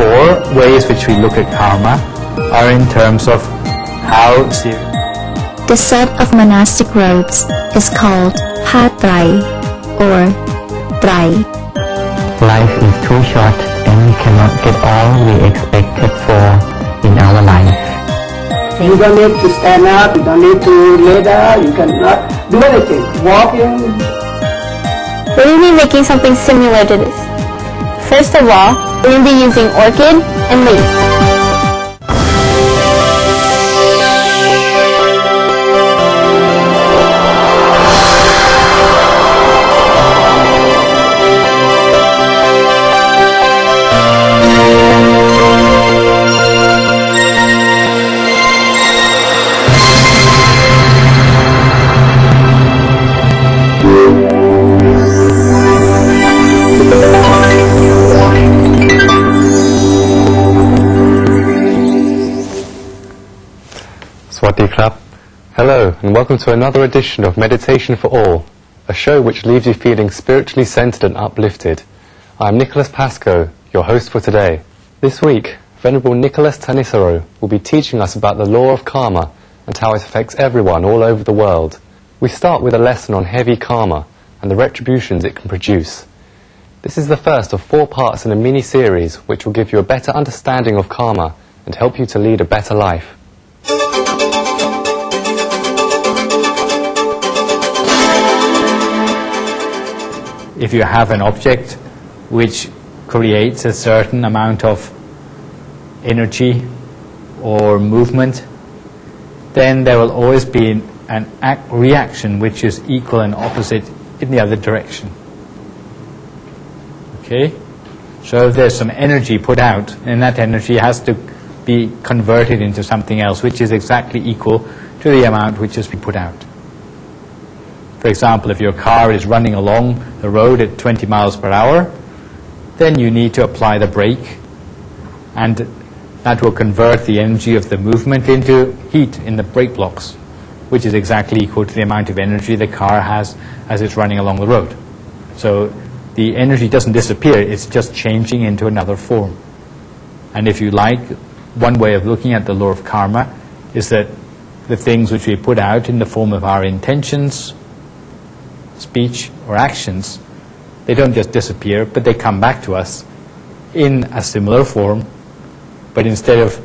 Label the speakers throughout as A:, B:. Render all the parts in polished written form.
A: four ways which we look at karma are in terms of how serious.
B: The set of monastic robes is called Patrai or Trai.
C: Life is too short and we cannot get all we expected for in our life.
D: You don't need to stand up, you don't need to lay down, you cannot do anything. Walking.
E: We're going to be making something similar to this. First of all, we're going to be using orchid and leaf.
F: Hello and welcome to another edition of Meditation for All, a show which leaves you feeling spiritually centered and uplifted. I'm Nicholas Pascoe, your host for today. This week, Venerable Nicholas Tanisaro will be teaching us about the law of karma and how it affects everyone all over the world. We start with a lesson on heavy karma and the retributions it can produce. This is the first of 4 parts in a mini-series which will give you a better understanding of karma and help you to lead a better life.
A: If you have an object which creates a certain amount of energy or movement, then there will always be an reaction which is equal and opposite in the other direction. Okay? So if there's some energy put out, and that energy has to be converted into something else which is exactly equal to the amount which has been put out. For example, if your car is running along the road at 20 miles per hour, then you need to apply the brake, and that will convert the energy of the movement into heat in the brake blocks, which is exactly equal to the amount of energy the car has as it's running along the road. So the energy doesn't disappear, it's just changing into another form. And if you like, one way of looking at the law of karma is that the things which we put out in the form of our intentions, speech or actions, they don't just disappear, but they come back to us in a similar form, but instead of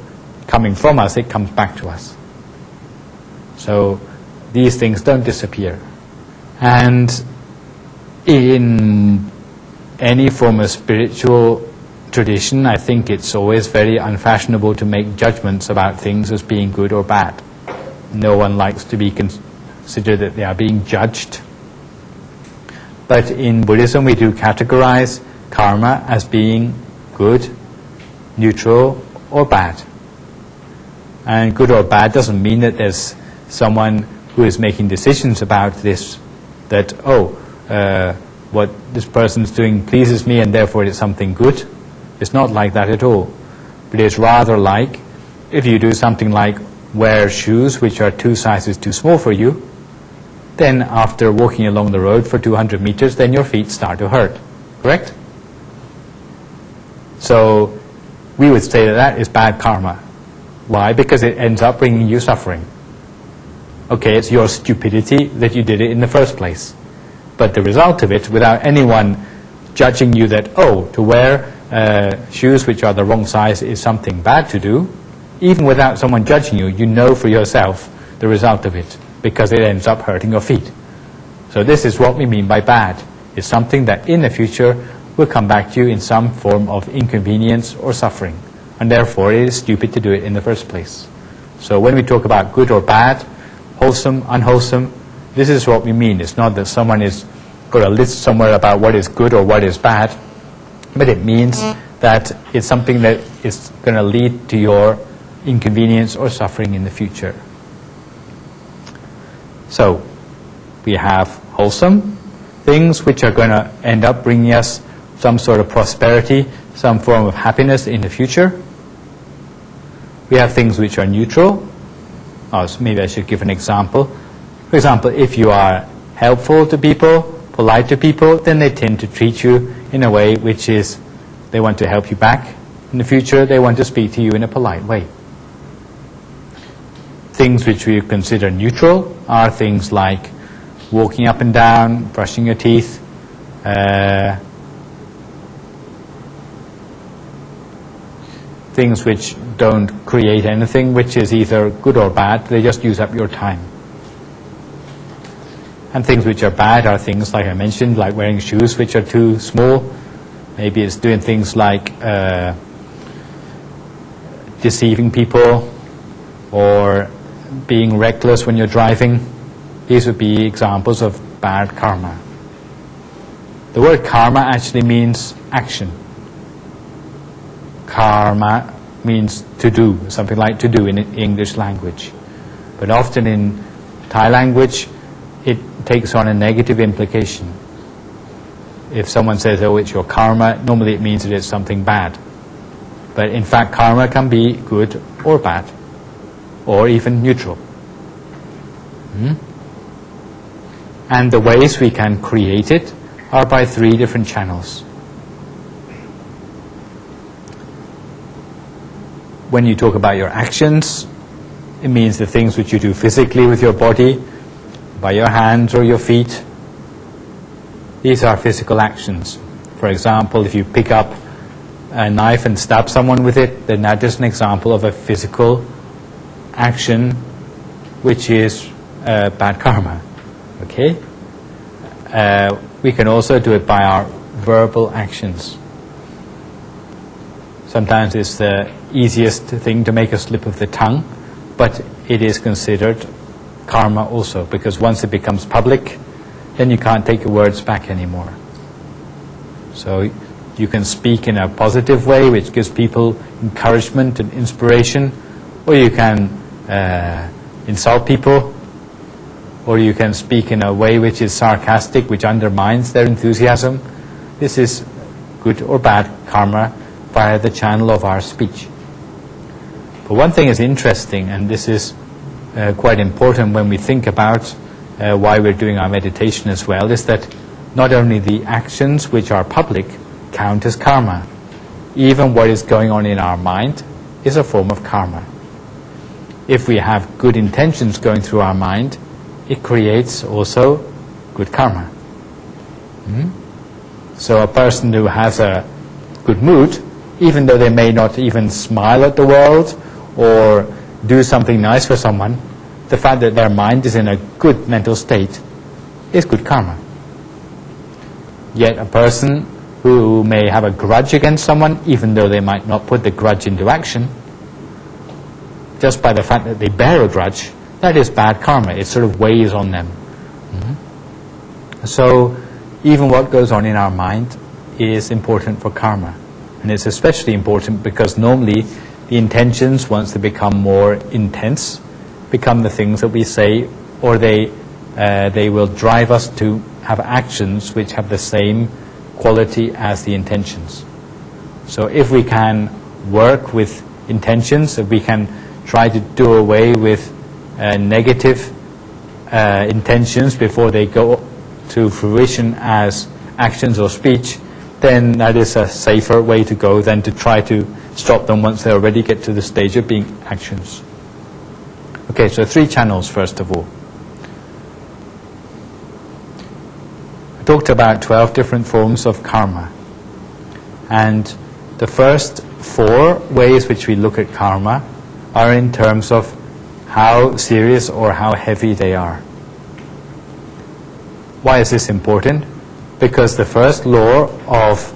A: coming from us, it comes back to us. So these things don't disappear. And in any form of spiritual tradition, I think it's always very unfashionable to make judgments about things as being good or bad. No one likes to be considered that they are being judged. But in Buddhism, we do categorize karma as being good, neutral, or bad. And good or bad doesn't mean that there's someone who is making decisions about this, that, what this person's doing pleases me and therefore it's something good. It's not like that at all. But it's rather like, if you do something like wear shoes which are 2 sizes too small for you, then after walking along the road for 200 meters, then your feet start to hurt. Correct? So we would say that that is bad karma. Why? Because it ends up bringing you suffering. Okay, it's your stupidity that you did it in the first place. But the result of it, without anyone judging you that, to wear shoes which are the wrong size is something bad to do, even without someone judging you, you know for yourself the result of it, because it ends up hurting your feet. So this is what we mean by bad. It's something that in the future will come back to you in some form of inconvenience or suffering, and therefore it is stupid to do it in the first place. So when we talk about good or bad, wholesome, unwholesome, this is what we mean. It's not that someone is got a list somewhere about what is good or what is bad, but it means that it's something that is going to lead to your inconvenience or suffering in the future. So we have wholesome things which are going to end up bringing us some sort of prosperity, some form of happiness in the future. We have things which are neutral. So maybe I should give an example. For example, if you are helpful to people, polite to people, then they tend to treat you in a way which is they want to help you back. In the future, they want to speak to you in a polite way. Things which we consider neutral are things like walking up and down, brushing your teeth, things which don't create anything, which is either good or bad. They just use up your time. And things which are bad are things, like I mentioned, like wearing shoes which are too small. Maybe it's doing things like deceiving people or being reckless when you're driving. These would be examples of bad karma. The word karma actually means action. Karma means to do, something like to do in English language. But often in Thai language, it takes on a negative implication. If someone says, oh, it's your karma, normally it means that it's something bad. But in fact, karma can be good or bad, or even neutral. And the ways we can create it are by 3 different channels. When you talk about your actions, it means the things which you do physically with your body, by your hands or your feet. These are physical actions. For example, if you pick up a knife and stab someone with it, then that is an example of a physical action which is bad karma. Okay? We can also do it by our verbal actions. Sometimes it's the easiest thing to make a slip of the tongue, but it is considered karma also, because once it becomes public, then you can't take your words back anymore. So you can speak in a positive way, which gives people encouragement and inspiration, or you can insult people, or you can speak in a way which is sarcastic, which undermines their enthusiasm. This is good or bad karma via the channel of our speech. But one thing is interesting, and this is quite important when we think about why we're doing our meditation as well, is that not only the actions which are public count as karma, even what is going on in our mind is a form of karma. If we have good intentions going through our mind, it creates also good karma. So a person who has a good mood, even though they may not even smile at the world or do something nice for someone, the fact that their mind is in a good mental state is good karma. Yet a person who may have a grudge against someone, even though they might not put the grudge into action, just by the fact that they bear a grudge, that is bad karma. It sort of weighs on them. So even what goes on in our mind is important for karma. And it's especially important because normally the intentions, once they become more intense, become the things that we say, or they will drive us to have actions which have the same quality as the intentions. So if we can work with intentions, if we can try to do away with negative intentions before they go to fruition as actions or speech, then that is a safer way to go than to try to stop them once they already get to the stage of being actions. Okay, so 3 channels first of all. I talked about 12 different forms of karma. And the first 4 ways which we look at karma are in terms of how serious or how heavy they are. Why is this important? Because the first law of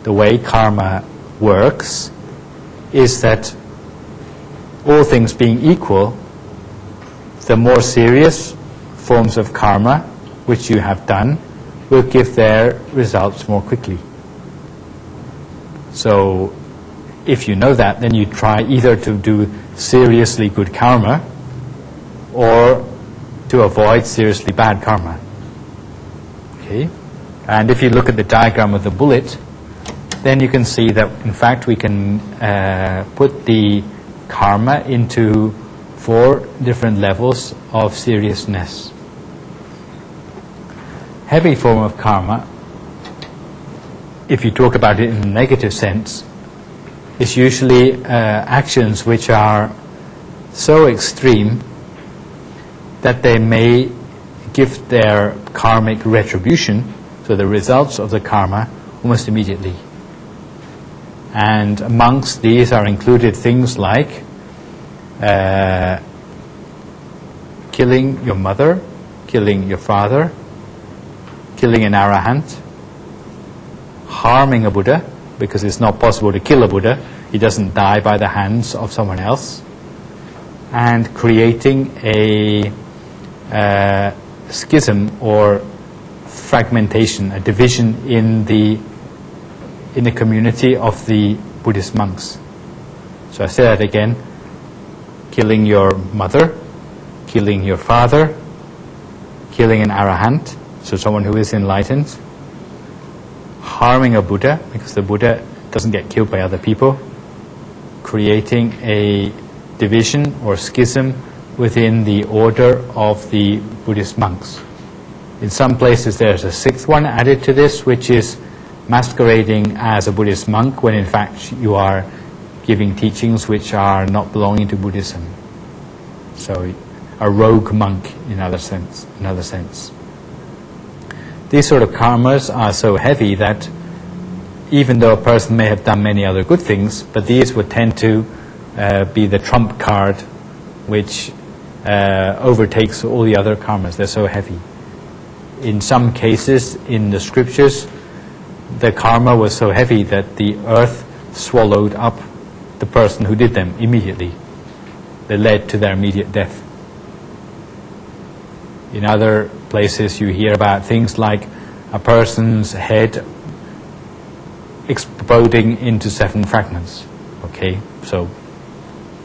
A: the way karma works is that all things being equal, the more serious forms of karma which you have done will give their results more quickly. So if you know that, then you try either to do seriously good karma or to avoid seriously bad karma. Okay? And if you look at the diagram of the bullet, then you can see that in fact we can put the karma into 4 different levels of seriousness. Heavy form of karma, if you talk about it in a negative sense, is usually actions which are so extreme that they may give their karmic retribution, so the results of the karma, almost immediately. And amongst these are included things like killing your mother, killing your father, killing an arahant, harming a Buddha, because it's not possible to kill a Buddha, he doesn't die by the hands of someone else, and creating a schism or fragmentation, a division in the community of the Buddhist monks. So I say that again: killing your mother, killing your father, killing an arahant, so someone who is enlightened, harming a Buddha, because the Buddha doesn't get killed by other people, creating a division or schism within the order of the Buddhist monks. In some places there's a sixth one added to this, which is masquerading as a Buddhist monk when in fact you are giving teachings which are not belonging to Buddhism. So a rogue monk in another sense. These sort of karmas are so heavy that even though a person may have done many other good things, but these would tend to be the trump card which overtakes all the other karmas. They're so heavy. In some cases in the scriptures, the karma was so heavy that the earth swallowed up the person who did them immediately. They led to their immediate death. In other places you hear about things like a person's head exploding into 7 fragments. Okay, so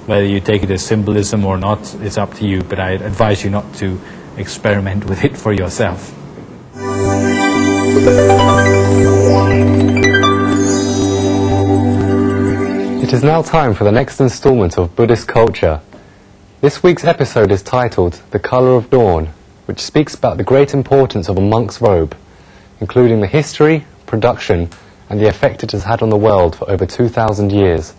A: whether you take it as symbolism or not, it's up to you, but I advise you not to experiment with it for yourself.
F: It is now time for the next installment of Buddhist Culture. This week's episode is titled The Colour of Dawn, which speaks about the great importance of a monk's robe, including the history, production, and the effect it has had on the world for over 2,000 years.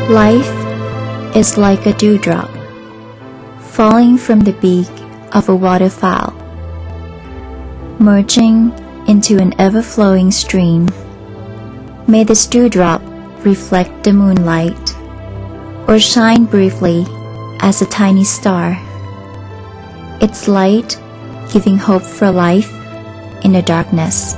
B: Life is like a dewdrop falling from the beak of a waterfowl, merging into an ever-flowing stream. May this dewdrop reflect the moonlight, or shine briefly as a tiny star, its light giving hope for life in the darkness.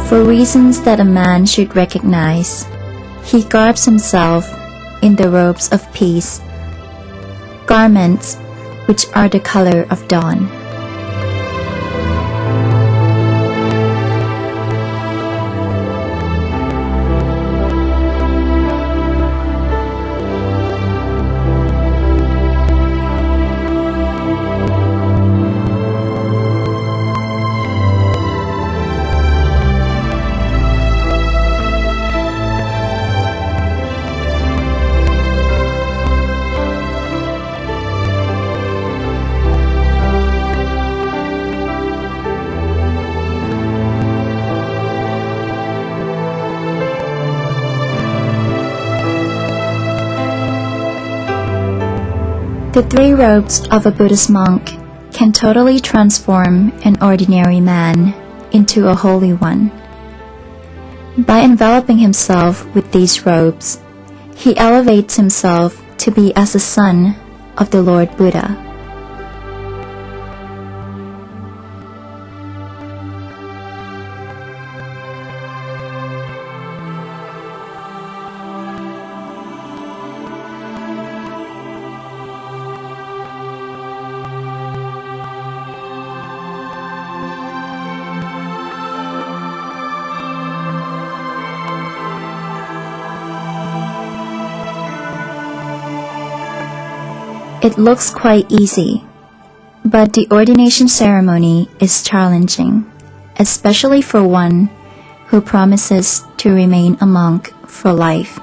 B: For reasons that a man should recognize, he garbs himself in the robes of peace, garments which are the color of dawn. The 3 robes of a Buddhist monk can totally transform an ordinary man into a holy one. By enveloping himself with these robes, he elevates himself to be as a son of the Lord Buddha. It looks quite easy, but the ordination ceremony is challenging, especially for one who promises to remain a monk for life.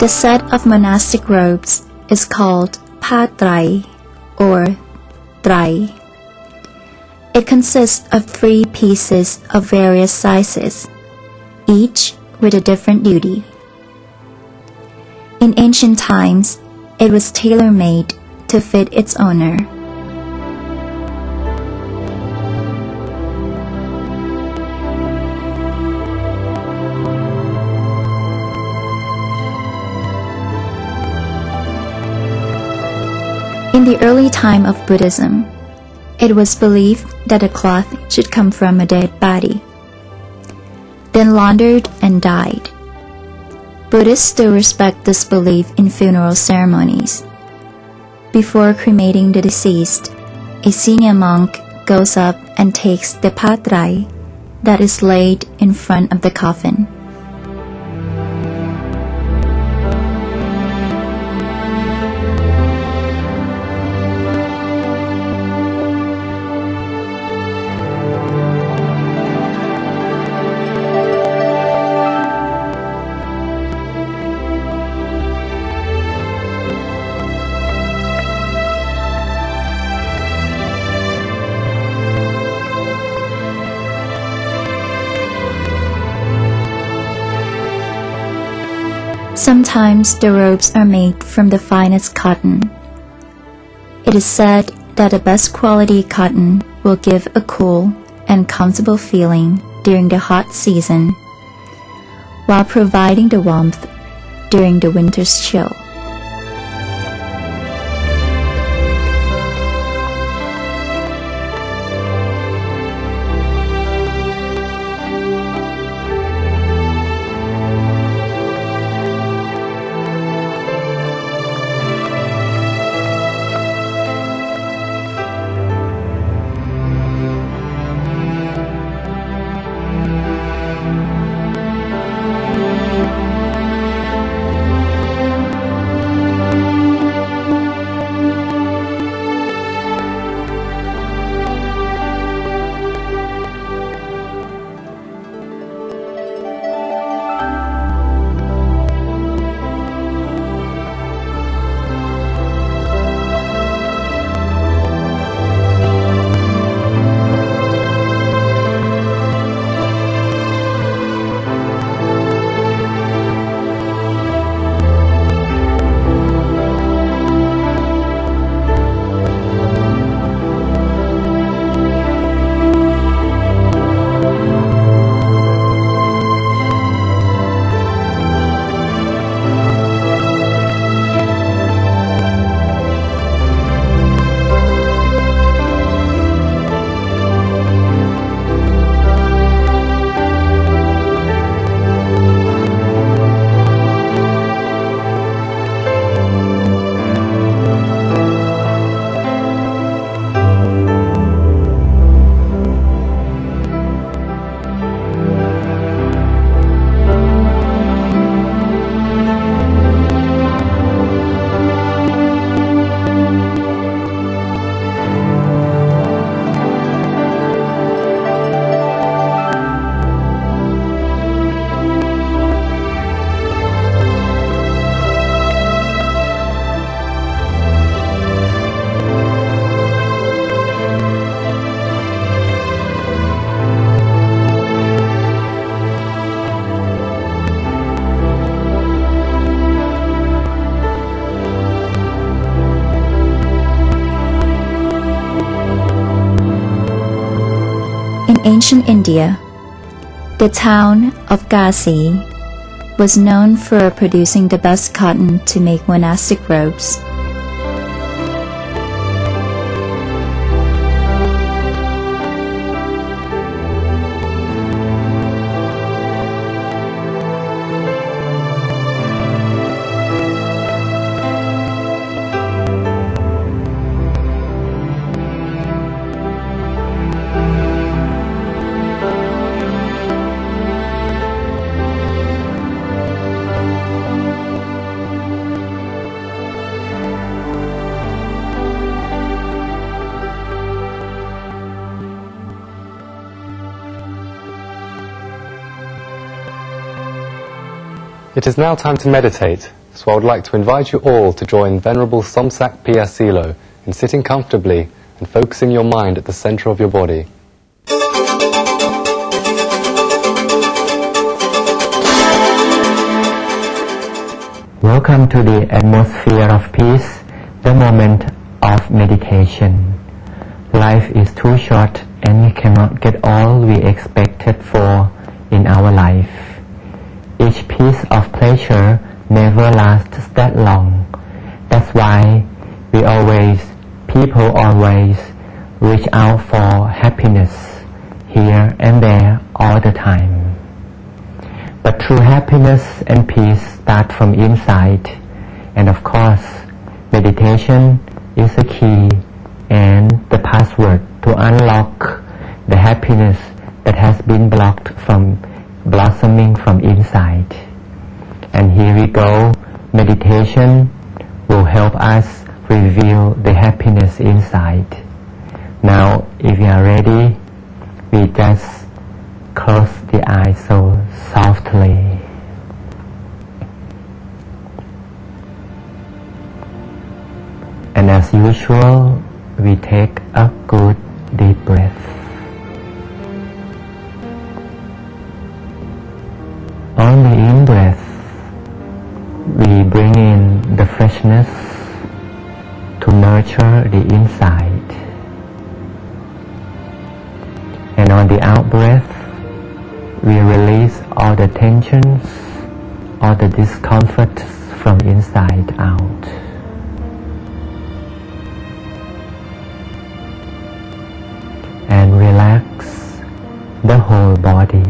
B: The set of monastic robes is called patrai or trai. It consists of 3 pieces of various sizes, each with a different duty. In ancient times, it was tailor-made to fit its owner. In the early time of Buddhism, it was believed that a cloth should come from a dead body, then laundered and dyed. Buddhists still respect this belief in funeral ceremonies. Before cremating the deceased, a senior monk goes up and takes the patrai that is laid in front of the coffin. Sometimes the robes are made from the finest cotton. It is said that the best quality cotton will give a cool and comfortable feeling during the hot season, while providing the warmth during the winter's chill. In ancient India, the town of Kasi was known for producing the best cotton to make monastic robes.
F: It is now time to meditate, so I would like to invite you all to join Venerable Somsak Piasilo in sitting comfortably and focusing your mind at the center of your body.
C: Welcome to the atmosphere of peace, the moment of meditation. Life is too short and we cannot get all we expected for in our life. Each piece of pleasure never lasts that long. That's why people always reach out for happiness here and there all the time. But true happiness and peace start from inside, and of course, meditation is the key and the password to unlock the happiness that has been blocked from blossoming from inside. And here we go, meditation will help us reveal the happiness inside. Now, if you are ready, we just close the eyes so softly. And as usual, we take a good deep breath. On the in-breath, we bring in the freshness to nurture the inside. And on the out-breath, we release all the tensions, all the discomfort from inside out. And relax the whole body.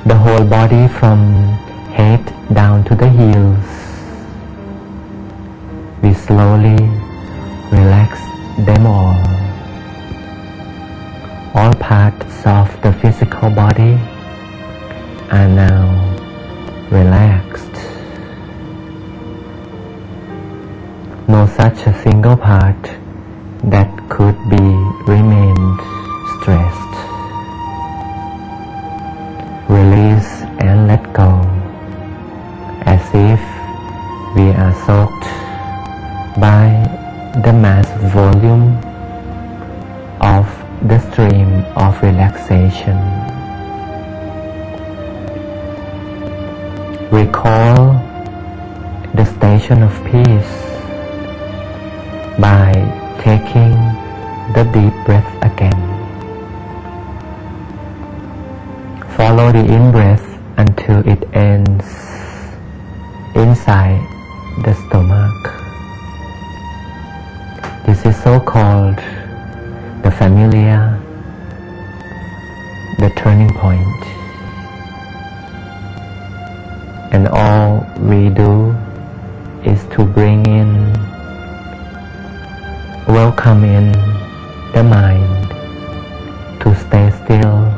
C: The whole body from head down to the heels. We slowly relax them all. All parts of the physical body are now relaxed. No such a single part that could be remained stressed. Release and let go, as if we are soaked by the mass volume of the stream of relaxation. Recall the station of peace by taking the deep breath again. Follow the in-breath until it ends inside the stomach. This is so called the familiar, the turning point. And all we do is to bring in, welcome in the mind to stay still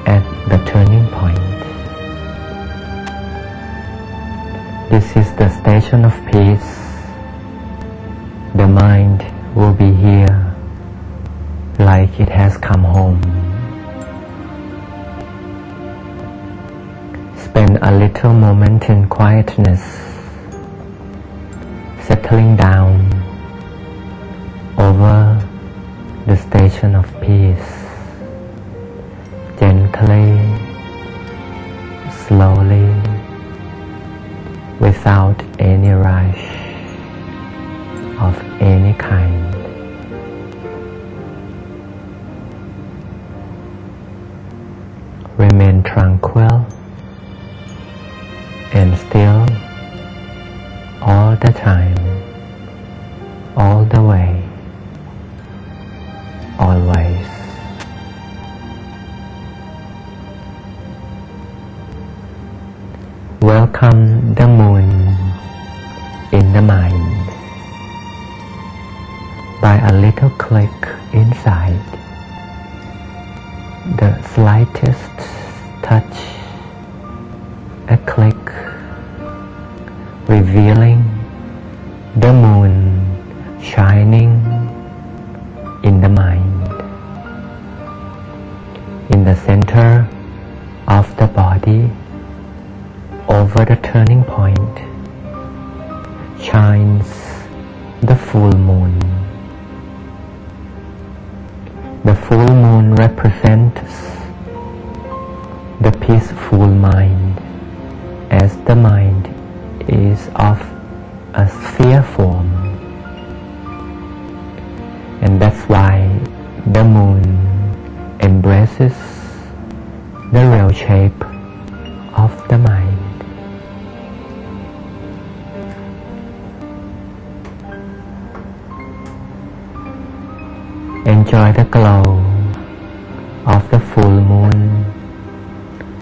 C: at the turning point. This is the station of peace. The mind will be here like it has come home. Spend a little moment in quietness, settling down over the station of peace. Gently, slowly, without any rush of any kind. Remain tranquil and still all the time, all the way, always. Welcome the moon in the mind by a little click inside. The slightest touch, a click, revealing the moon shining in the mind. In the center over the turning point shines the full moon. The full moon represents the peaceful mind, as the mind is of a sphere form, and that's why the moon embraces the real shape of the mind. Enjoy the glow of the full moon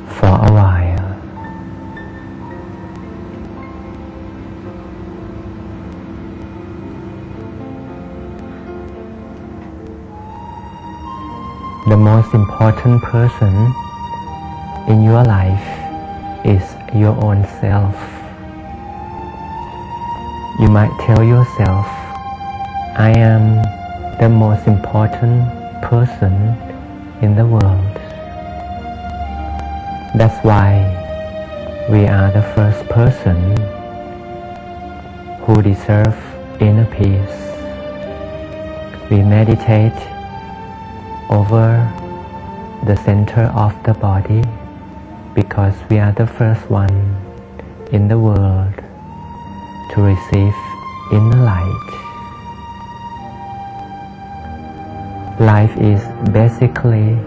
C: for a while. The most important person in your life is your own self. You might tell yourself, I am the most important person in the world. That's why we are the first person who deserve inner peace. We meditate over the center of the body because we are the first one in the world to receive inner light. Life is basically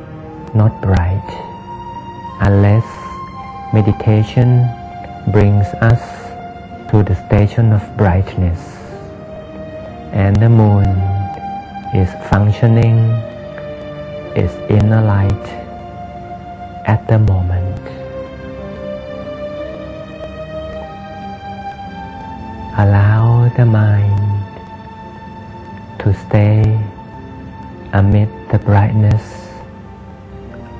C: not bright unless meditation brings us to the station of brightness, and the moon is functioning its inner light at the moment. Allow the mind to stay amid the brightness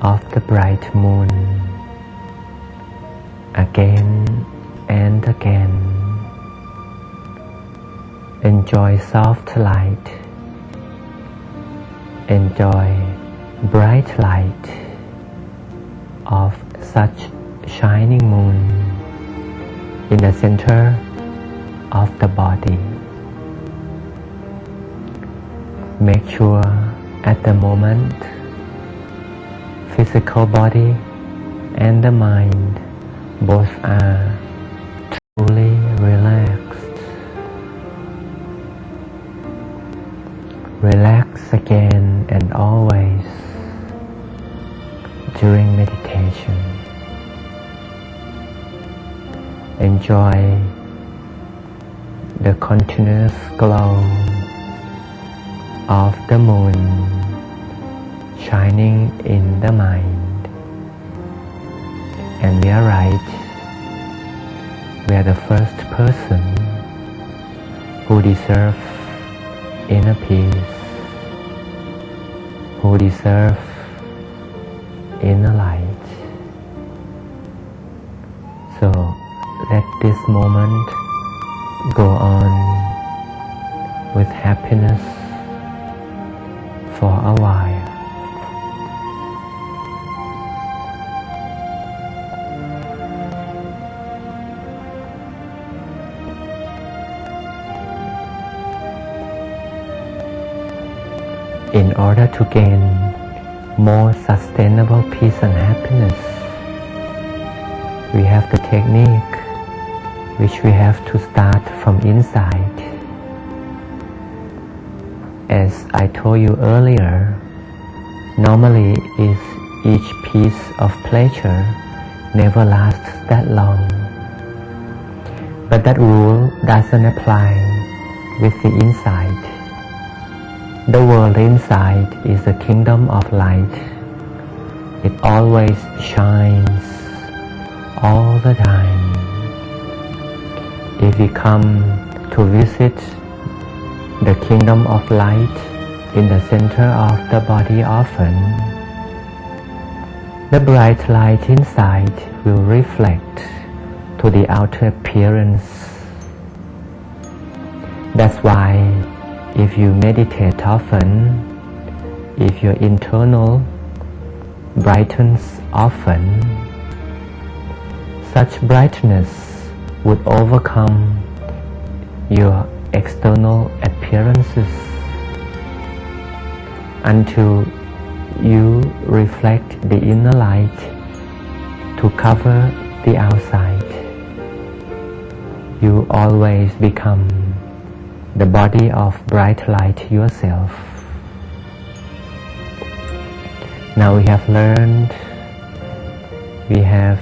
C: of the bright moon again and again. Enjoy soft light. Enjoy bright light of such shining moon in the center of the body. Make sure at the moment physical body and the mind both are truly relaxed. Relax again and always during meditation. Enjoy the continuous glow of the moon shining in the mind. And we are right. We are the first person who deserve inner peace, who deserve inner light. So let this moment go on with happiness for a while. In order to gain more sustainable peace and happiness, we have the technique which we have to start from inside. As I told you earlier, normally each piece of pleasure never lasts that long. But that rule doesn't apply with the inside. The world inside is a kingdom of light. It always shines all the time. If we come to visit the kingdom of light in the center of the body often, the bright light inside will reflect to the outer appearance. That's why if you meditate often, if your internal brightens often, such brightness would overcome your external appearances until you reflect the inner light to cover the outside. You always become the body of bright light yourself. Now we have learned, we have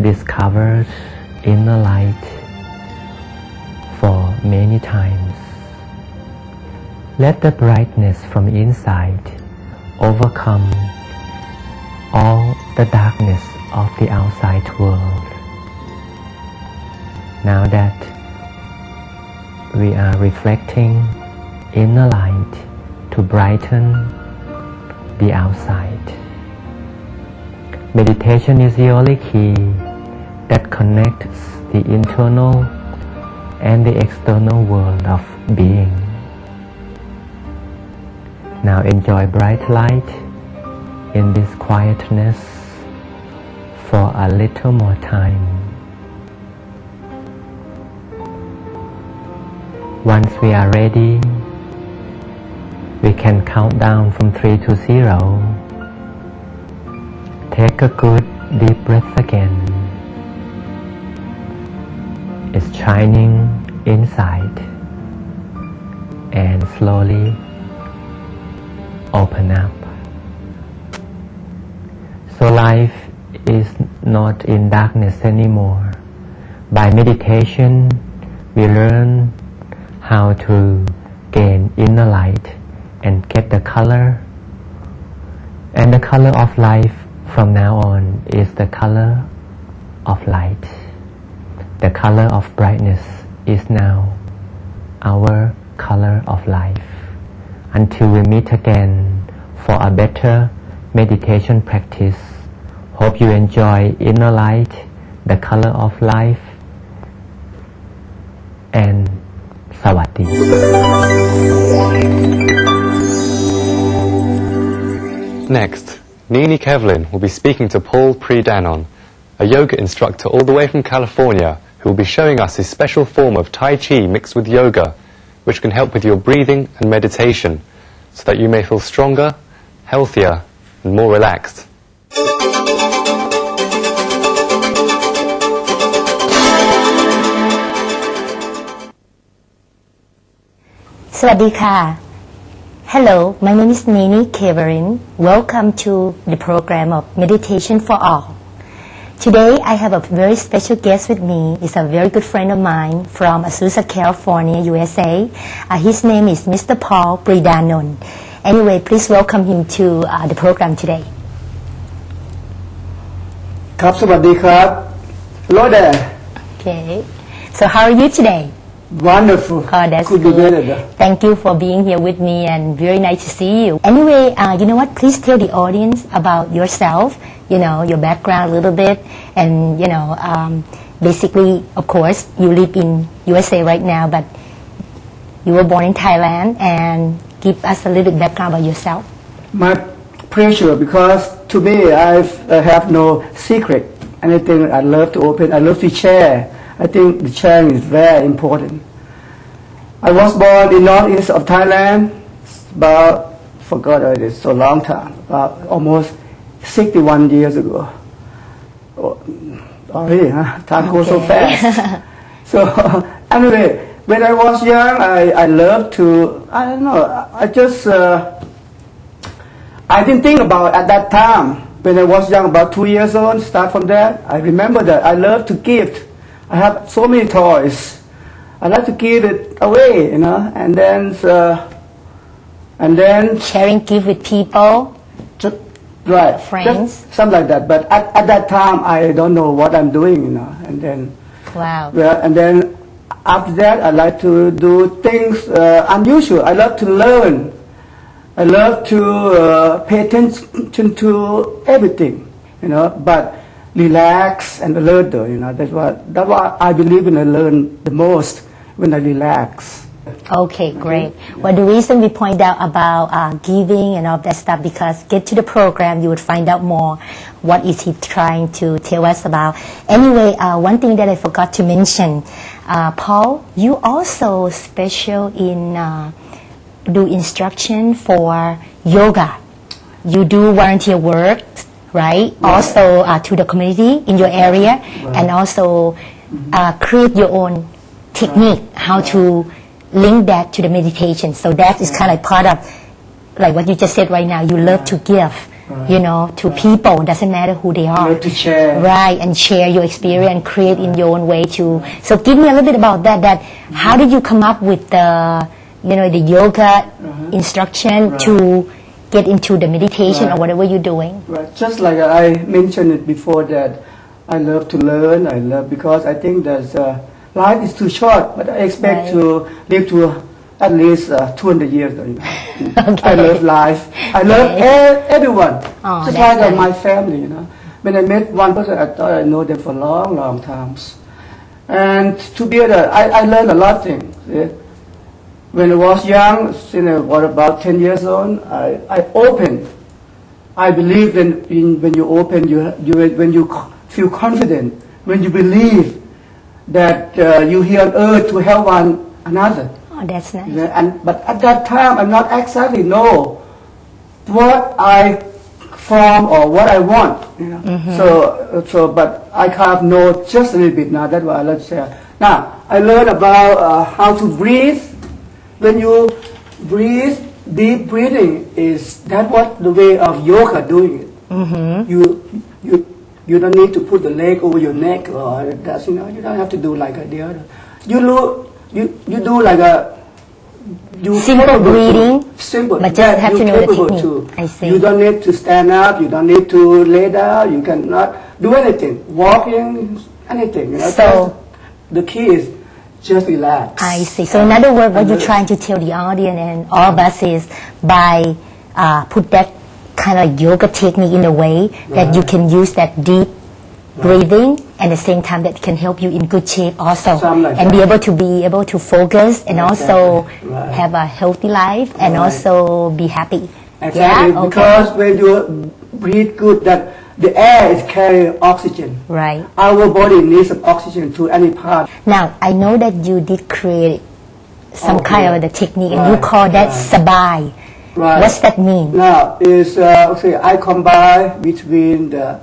C: discovered inner light for many times. Let the brightness from inside overcome all the darkness of the outside world. Now that we are reflecting inner light to brighten the outside. Meditation is the only key that connects the internal and the external world of being. Now enjoy bright light in this quietness for a little more time. Once we are ready, we can count down from 3 to 0. Take a good deep breath again. It's shining inside, and slowly open up. So life is not in darkness anymore. By meditation, we learn how to gain inner light and get the color. And the color of life from now on is the color of light. The color of brightness is now our color of life. Until we meet again for a better meditation practice, hope you enjoy inner light, the color of life, and Sawasdee.
F: Next, Nini Kevlin will be speaking to Paul Predanon, a yoga instructor all the way from California, who will be showing us his special form of Tai Chi mixed with yoga, which can help with your breathing and meditation, so that you may feel stronger, healthier, and more relaxed.
G: สวัสดีค่ะ Hello, my name is Nini Kevlin. Welcome to the program of Meditation for All. Today I have a very special guest with me. He's a very good friend of mine from Azusa, California, USA. His name is Mr. Paul Predanon. Anyway, please welcome him to the program today.
D: ครับสวัสดีครับ Hello there.
G: Okay. So how are you today?
D: Wonderful.
G: Oh, that's
D: Could be
G: good.
D: better.
G: Thank you for being here with me and very nice to see you. Anyway, you know what? Please tell the audience about yourself, you know, your background a little bit. And, you know, basically, of course, you live in USA right now, but you were born in Thailand. And give us a little background about yourself.
D: My pleasure, because to me I have no secret. Anything I love to open, I love to share. I think the sharing is very important. I was born in northeast of Thailand, forgot it is so long time, about almost 61 years ago. Already, huh? Time goes so fast. So anyway, when I was young, I loved to, I don't know, I just, I didn't think about at that time. When I was young, about 2 years old, start from that, I remember that I love to gift. I have so many toys. I like to give it away, you know, and then
G: Sharing gift with people,
D: right,
G: friends.
D: just something like that. But at that time, I don't know what I'm doing, you know, and then.
G: Wow.
D: Well, and then after that, I like to do things unusual. I love to learn. I love to pay attention to everything, you know, but relax and alert though, you know, that's what I believe in. I learn the most when I relax.
G: Okay, great. Well, the reason we point out about giving and all that stuff, because get to the program, you would find out more what is he trying to tell us about. Anyway, one thing that I forgot to mention, Paul, you also special in do instruction for yoga. You do volunteer work, right? Also to the community in your area, and also create your own technique, how to link that to the meditation. So that is kind of part of, like what you just said right now, you love to give, you know, to people, doesn't matter who they are.
D: You love to share.
G: Right, and share your experience and create in your own way too. So give me a little bit about that, how did you come up with the, you know, the yoga instruction to get into the meditation or whatever you're doing?
D: Right. Just like I mentioned it before, that I love to learn, because I think that life is too short, but I expect to live to at least 200 years. I love life. I love everyone.
G: Oh,
D: just
G: that's
D: like
G: nice.
D: my family, you know. When I met one person, I thought I know them for long, long times. And together, I learned a lot of things. Yeah. When I was young, since I was about 10 years old, I opened. I believe when you open, when you feel confident, when you believe that you here on earth to help one another.
G: Oh, that's nice.
D: But at that time, I'm not exactly know what I form or what I want. You know? But I kind of know just a little bit now. That's what I like to say. Now, I learned about how to breathe. When you breathe, deep breathing is what the way of yoga doing it. You don't need to put the leg over your neck or that, you know. You don't have to do like the other. You do like
G: simple breathing.
D: Simple.
G: But just have to know the technique.
D: To.
G: I see.
D: You don't need to stand up. You don't need to lay down. You cannot do anything. Walking, anything. You know.
G: So
D: the key is just relax.
G: I see. So in other words, what you're trying to tell the audience and all of us is by put that kind of yoga technique in a way that you can use that deep breathing, and at the same time that can help you in good shape also, and be able to focus and also have a healthy life and also be happy.
D: Exactly.
G: Yeah?
D: Because when you breathe good, that the air is carrying oxygen.
G: Right.
D: Our body needs oxygen to any part.
G: Now I know that you did create some kind of the technique, and you call that sabai.
D: Right.
G: What's that mean?
D: Now is I combine between the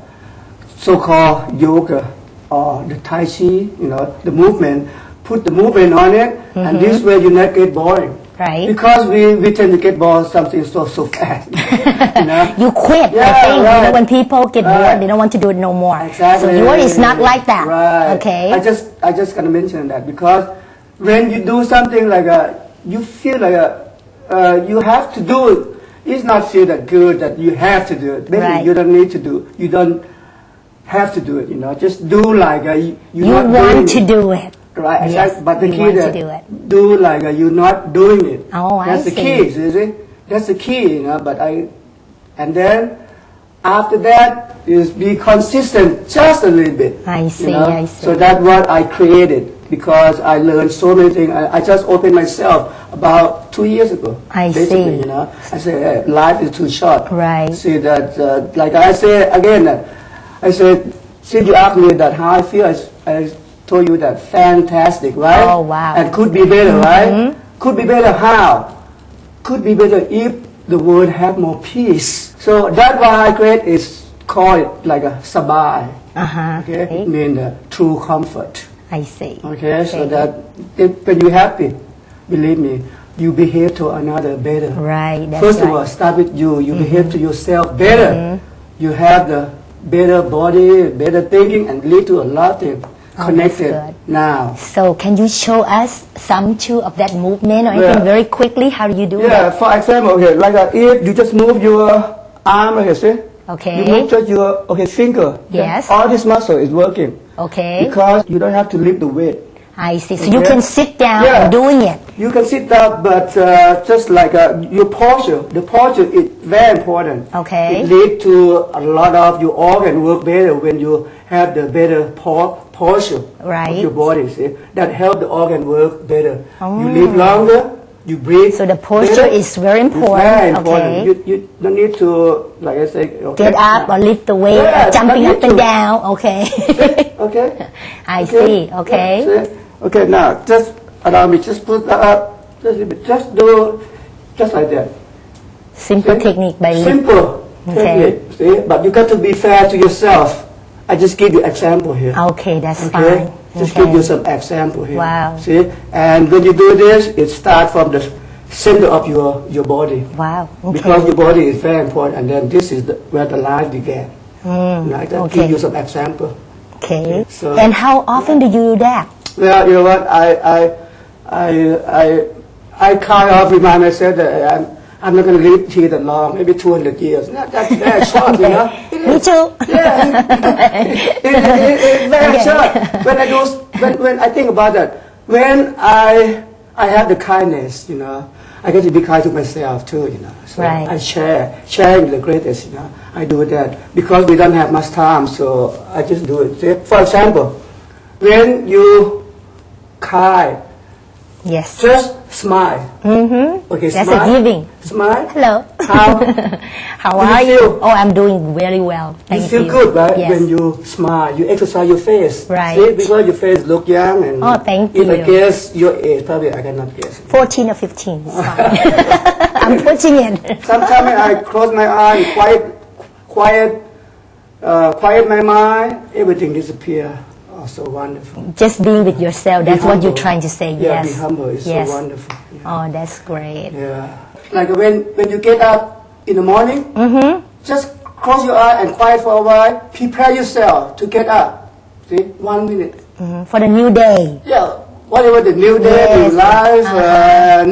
D: so-called yoga or the tai chi, you know, the movement. Put the movement on it, and this way you not get boring.
G: Right.
D: Because we tend to get bored something so fast. You know?
G: You quit.
D: Yeah,
G: I think
D: right.
G: you know, when people get bored, they don't want to do it no more.
D: Exactly.
G: So yours is not like that.
D: Right.
G: Okay.
D: I just gonna mention that because when you do something like you feel like you have to do it. It's not feel that good that you have to do it. Maybe you don't need to do. You don't have to do it. You know, just do like you
G: want to do it.
D: Right,
G: yes,
D: exactly. But the key
G: want
D: that
G: to do it.
D: do like you're not doing it.
G: Oh,
D: That's the key, you see? That's the key, you know. And then after that is be consistent just a little bit.
G: I see,
D: you know?
G: I see.
D: So that's what I created because I learned so many things. I just opened myself about 2 years ago.
G: I
D: basically,
G: see.
D: You know, I say hey, life is too short.
G: Right.
D: See that, like I say again, I said since you asked me that how I feel, I told you that fantastic, right?
G: Oh, wow.
D: And could be better, right? Could be better how? Could be better if the world have more peace. So that's why I create is call it like a sabai. Okay, it means true comfort.
G: I see.
D: Okay, so that when you're happy, believe me, you behave to another better.
G: Right. That's
D: First of
G: right.
D: all, start with you. You behave to yourself better. You have the better body, better thinking, and lead to a lot of things. Connected now.
G: So can you show us some too of that movement or anything very quickly? How do you do
D: Yeah,
G: that?
D: for example, okay, like if you just move your arm, okay, see?
G: Okay.
D: You move just your finger.
G: Yes.
D: All this muscle is working.
G: Okay.
D: Because you don't have to lift the weight.
G: I see. So you can sit down and doing it.
D: You can sit down, but just like your posture, the posture is very important.
G: Okay.
D: It leads to a lot of your organ work better when you have the better posture
G: Right.
D: of your body, see, that help the organ work better. You live longer, you breathe.
G: So the posture
D: better.
G: is very important.
D: It's very important.
G: Okay.
D: You don't need to, like I say, okay.
G: Get up or lift the weight
D: Yeah,
G: or jumping
D: don't
G: up
D: need
G: and
D: to.
G: down. Okay.
D: Okay.
G: I see. Okay.
D: Yeah, see? Okay. Now, just allow me. Just put that up. Just do, just like that.
G: Simple
D: See?
G: technique by lift.
D: Simple
G: Okay.
D: technique. See, but you got to be fair to yourself. I just give you example here.
G: Okay, that's
D: Okay.
G: fine.
D: Just
G: Okay.
D: give you some example here.
G: Wow.
D: See, and when you do this, it starts from the center of your body.
G: Wow. Okay.
D: Because your body is very important, and then this is where the life began. Right? I'll
G: okay.
D: give you some example.
G: Okay.
D: So-
G: And how often do you do that?
D: Well, you know what? I kind of remind myself that I'm not going to live here that long, maybe 200 years. That's very short, you know.
G: Me too.
D: Yeah, it's very short. When I think about that, when I have the kindness, you know, I get to be kind to myself too, you know. So
G: Right.
D: I share with the greatest, you know. I do that because we don't have much time, so I just do it. See, for example, when you cry,
G: Yes.
D: just smile. Okay,
G: That's
D: smile.
G: a giving.
D: Smile.
G: Hello.
D: How?
G: How
D: Do you
G: are you?
D: feel?
G: Oh, I'm doing very well.
D: You
G: Thank
D: feel good, right?
G: Yes.
D: When you smile, you exercise your face.
G: Right.
D: See, because your face look young and
G: Oh, thank
D: if I
G: you.
D: guess your age, probably I cannot guess.
G: 14 or 15. It's fine. I'm putting it.
D: Sometimes I close my eye, quiet my mind, everything disappear. Oh, so wonderful.
G: Just being with yourself. That's
D: Be
G: what you're
D: humble.
G: trying to say.
D: Yeah,
G: Yes.
D: be humble. It's
G: Yes.
D: so wonderful. Yeah.
G: Oh, that's great.
D: Yeah. Like when you get up in the morning, just close your eye and quiet for a while. Prepare yourself to get up. See, 1 minute.
G: For the new day.
D: Yeah, whatever the new day,
G: Yes.
D: new life,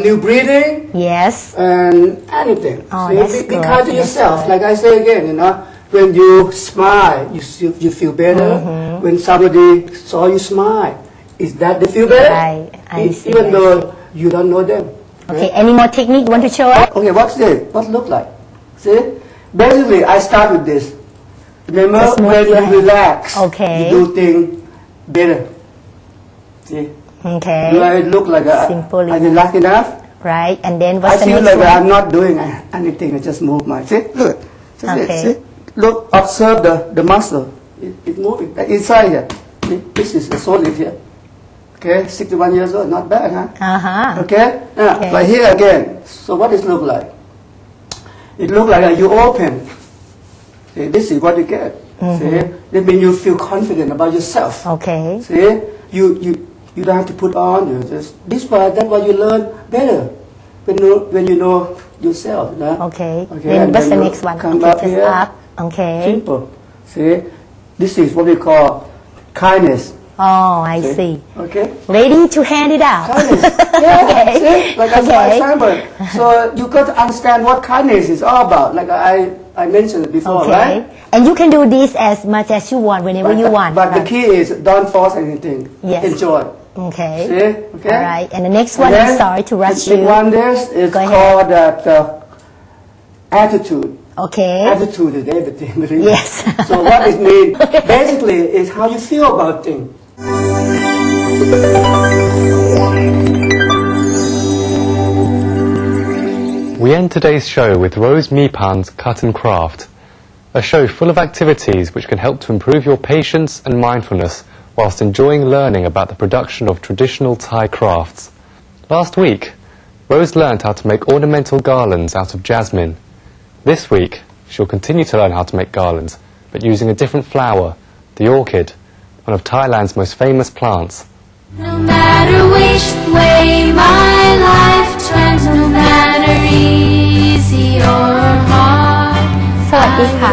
D: new breathing,
G: Yes.
D: and anything.
G: Oh,
D: See,
G: that's
D: be
G: good.
D: kind to
G: That's
D: yourself.
G: good.
D: Like I say again, you know, when you smile, you feel better. When somebody saw you smile, is that they feel better?
G: I see,
D: Even
G: I
D: though you don't know them.
G: Okay. Any more technique you want to show us?
D: Okay, what's this? What look like? See? Basically, I start with this. Remember,
G: Just move
D: when
G: your
D: you
G: hand.
D: relax,
G: Okay.
D: you do things better. See?
G: Okay.
D: Do I look like
G: Simply.
D: I relax enough?
G: Right. And then
D: I
G: what's the
D: feel
G: next
D: like
G: one?
D: I'm not doing anything. I just move my. See? Look. Just
G: Okay.
D: see? Look, observe the muscle. It's moving. Inside here. See? This is the solid here. Okay, 61 years old. Not bad, huh?
G: Uh-huh.
D: Okay? Now,
G: Okay.
D: right here again. So what does it look like? It looks like you open. See, this is what you get. See? That means you feel confident about yourself.
G: Okay.
D: See? You don't have to put on. You just that's why you learn better when you know yourself. You know?
G: Okay.
D: Okay,
G: Then
D: and
G: what's the
D: then you
G: next one?
D: come
G: Okay,
D: up
G: just
D: here.
G: up. Okay.
D: Simple. See? This is what we call kindness.
G: Oh, I
D: See?
G: see.
D: Okay?
G: Ready to hand it out.
D: Kindness. Yeah,
G: Okay.
D: see? Like I
G: Okay.
D: example. So you got to understand what kindness is all about. Like I mentioned it before,
G: Okay.
D: right?
G: And you can do this as much as you want, whenever you want.
D: But the
G: Right.
D: key is don't force anything.
G: Yes.
D: Enjoy.
G: Okay.
D: See? Okay?
G: All right. And the next one,
D: And
G: I'm
D: then
G: sorry to rush
D: the
G: you.
D: one this is
G: Go ahead.
D: called that attitude.
G: Okay.
D: Attitude is everything. Really.
G: Yes.
D: So what it means basically is how you feel about things.
F: We end today's show with Rose Mipan's Cut and Craft, a show full of activities which can help to improve your patience and mindfulness whilst enjoying learning about the production of traditional Thai crafts. Last week, Rose learned how to make ornamental garlands out of jasmine. This week, she'll continue to learn how to make garlands, but using a different flower, the orchid, one of Thailand's most famous plants.
H: No matter which way my life turns, no matter easy or hard.
E: สวัสดีค่ะ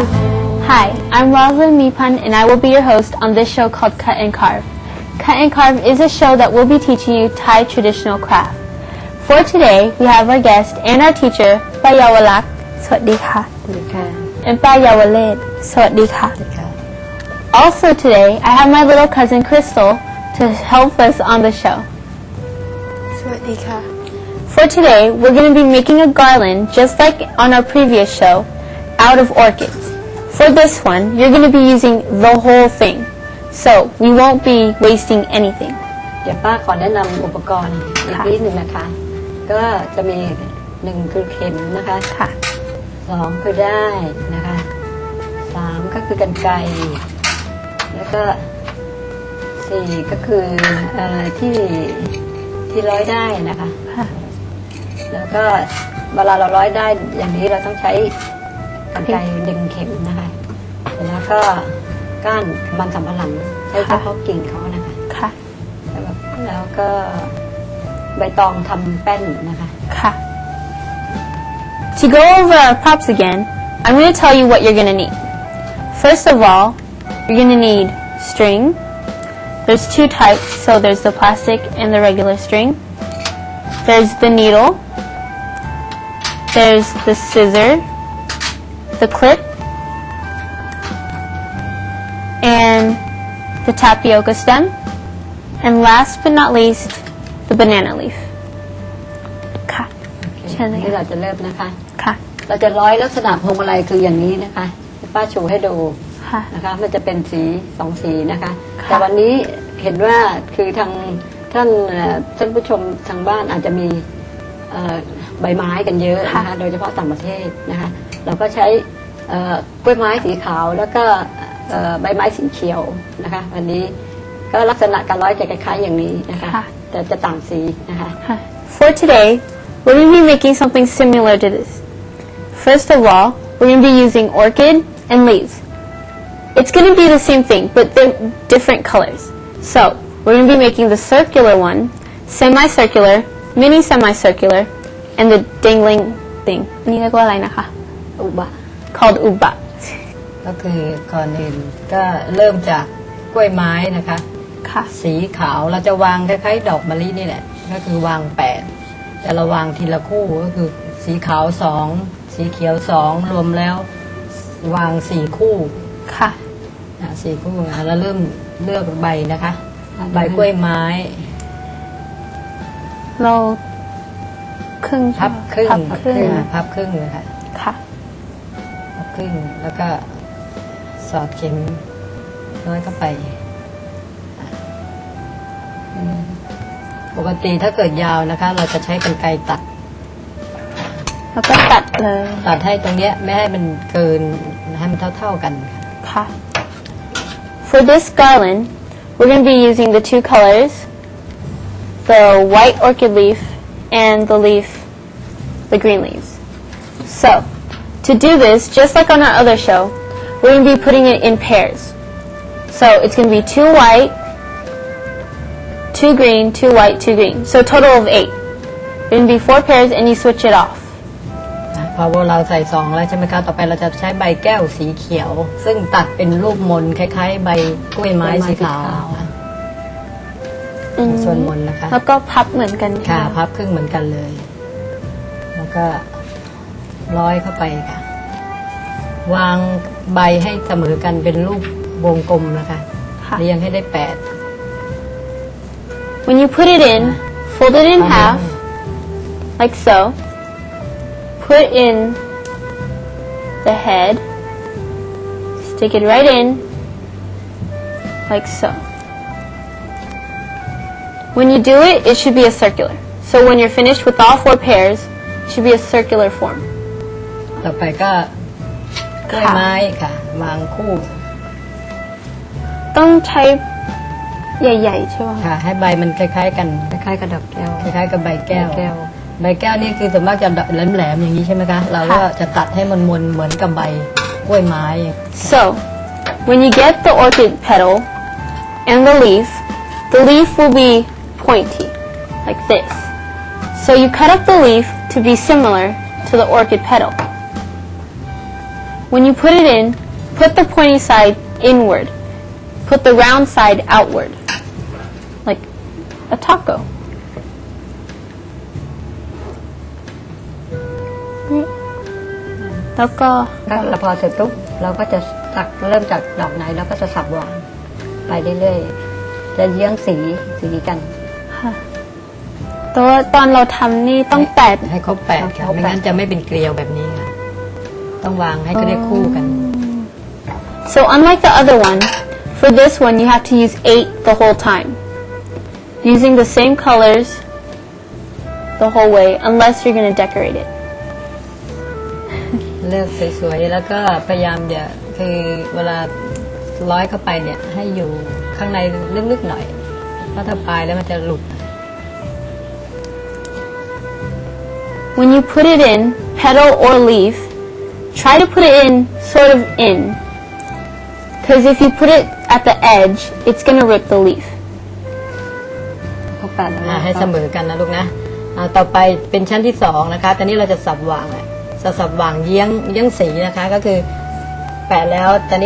E: Hi, I'm Rosalind Mipan and I will be your host on this show called Cut and Carve. Cut and Carve is a show that will be teaching you Thai traditional craft. For today, we have our guest and our teacher, Payawalak. สวัสดีค่ะ and Payawaled. สวัสดีค่ะ Also today, I have my little cousin Crystal to help us on the show.
H: สวัสดีค่ะ
E: For today, we're going to be making a garland just like on our previous show, out of orchids. For this one, you're going to be using the whole thing. So we won't be wasting anything.
I: เดี๋ยวป้าขอแนะนำอุปกรณ์อีกนิดหนึ่งนะคะ ก็จะมี1คือเข็มนะคะ
E: ค่ะ
I: 2คือได้นะคะ3ก็คือกรรไกรแล้วก็4ก็คือที่ร้อยได้นะคะ
E: ค่ะ
I: แล้วก็เวลาเราร้อยได้อย่างนี้เราต้องใช้กรรไกรดึงเข็มนะคะแล้วก็ก้านมันสำปะหลังใช้เฉพาะกิ่งเขานะคะ
E: ค่ะ
I: แล้วก็ใบตองทำแป้นนะคะ
E: ค่ะ To go over our props again, I'm going to tell you what you're going to need. First of all, you're going to need string. There's 2 types, so there's the plastic and the regular string. There's the needle. There's the scissor, the clip, and the tapioca stem. And last but not least, the banana leaf. ค่ะเชิญเลย
I: นี่เราจะเริ่มนะคะ
E: ค่ะ
I: เราจะร้อยลักษณะพวงมาลัยคืออย่างนี้นะคะป้าชูให้ดู
E: ค่ะ
I: นะคะมันจะเป็นสี2สีนะคะ
E: ค่ะ
I: แต่วันนี้เห็นว่าคือท่านผู้ชมทางบ้านอาจจะมีใบไม้กันเยอะนะคะโดยเฉพาะต่างประเทศนะคะเราก็ใช้กล้วยไม้สีขาวแล้วก็ใบไม้สีเขียวนะคะวันนี้ก็ลักษณะการร้อยจะคล้ายๆอย่างนี้นะคะแต่จะต่างสีนะคะ
E: For today, we're going to be making something similar to this. First of all, we're going to be using orchid and leaves. It's going to be the same thing, but they're different colors. So, we're going to be making the circular one, semicircular, mini semicircular, and the dangling thing. นี่เรียกว่าอะไรนะคะ
I: อุบะ
E: Called uba.
I: ก็คือก่อนอื่นก็เริ่มจากกล้วยไม้นะคะ
E: ค่ะ
I: สีขาวเราจะวางคล้ายๆดอกมะลินี่แหละก็คือวาง8แต่เราวางทีละคู่ก็คือสีขาว2สีเขียว2รวมแล้ววาง4คู่
E: ค่ะ
I: 4คู่แล้วเริ่มเลือกใบนะคะ ใบกล้วยไม้
E: เราครึ่ง
I: พับครึ่ง
E: พับครึ่ง
I: พับครึ่งนะคะ
E: ค่ะ
I: พับครึ่งแล้วก็สอดเข็มน้อยเข้าไปปกติถ้าเกิดยาวนะคะ เราจะใช้กรรไกรตัด
E: แล้วก็ตัดเลย
I: ตัดให้ตรงเนี้ยไม่ให้มันเกินให้มันเท่าๆกันค่ะ
E: ค่ะ For this garland, we're going to be using the 2 colors, the white orchid leaf and the leaf, the green leaves. So, to do this, just like on our other show, we're going to be putting it in pairs. So, it's going to be 2 white, 2 green, 2 white, 2 green. So, a total of 8. It's going to be 4 pairs and you switch it off.
I: พอเราใส่2แล้วใช่ไหมคะต่อไปเราจะใช้ใบแก้วสีเขียว ซึ่งตัดเป็นรูปมนคล้ายๆใบกล้วยไม้สีขาวส่วนมนนะคะ
E: แล้วก็พับเหมือนกัน
I: ค่ะพับครึ่งเหมือนกันเลย แล้วก็ร้อยเข้าไปค่ะ วางใบให้เสมอกันเป็นรูปวงกลมนะคะเรียงให้ได้8
E: When you put it in, fold it in half, like so. Put in the head, stick it right in, like so. When you do it, it should be a circular. So when you're finished with all 4 pairs, it should be a circular form.
I: ต่อไปก็กล้วยไม้ค่ะวางคู่
E: ต้องใช้ใหญ่ๆใช่ไหม
I: ค่ะ ให้ใบมันคล้ายๆกันคล้ายๆกับดอกแก้วคล้ายๆกับใบแก้ว ใบแก้วนี่คือส่วนมากจะแหลมๆอย่างนี้ใช่ไหมคะเราก็จะตัดให้มันมนเหมือนกับใบกล้วยไม้
E: So when you get the orchid petal and the leaf will be pointy like this. So you cut up the leaf to be similar to the orchid petal. When you put it in, put the pointy side inward. Put the round side outward, like a taco. Right. แล้วก็
I: แล้วพอเสร็จปุ๊บเราก็จะตักเริ่มจากดอกไหนเราก็จะสับวางไปเรื่อยๆจะเยื้องสีกัน
E: แต่ว่าตอนเราทำนี่ต้องแตะ
I: ให้ครบ8ค่ะไม่งั้นจะไม่เป็นเกลียวแบบนี้ค่ะต้องวางให้ก็ได้คู่กัน
E: So unlike the other one, For this one, you have to use 8 the whole time, using the same colors the whole way, unless you're going to decorate it.
I: เลือกสวยๆแล้วก็พยายามอย่าคือเวลาร้อยเข้าไปเนี่ยให้อยู่ข้างในลึกๆหน่อยเพราะถ้าปลายแล้วมันจะหลุด
E: When you put it in, petal or leaf, try to put it in sort of in, because if you put it at the edge, it's going to rip the leaf.
I: ให้เสมอกันนะลูกนะต่อไปเป็นชั้นที่2นะคะตอนนี้เราจะสับวางสับวางเยี้ยงสีนะคะก็คือแปะแล้วตอนนี้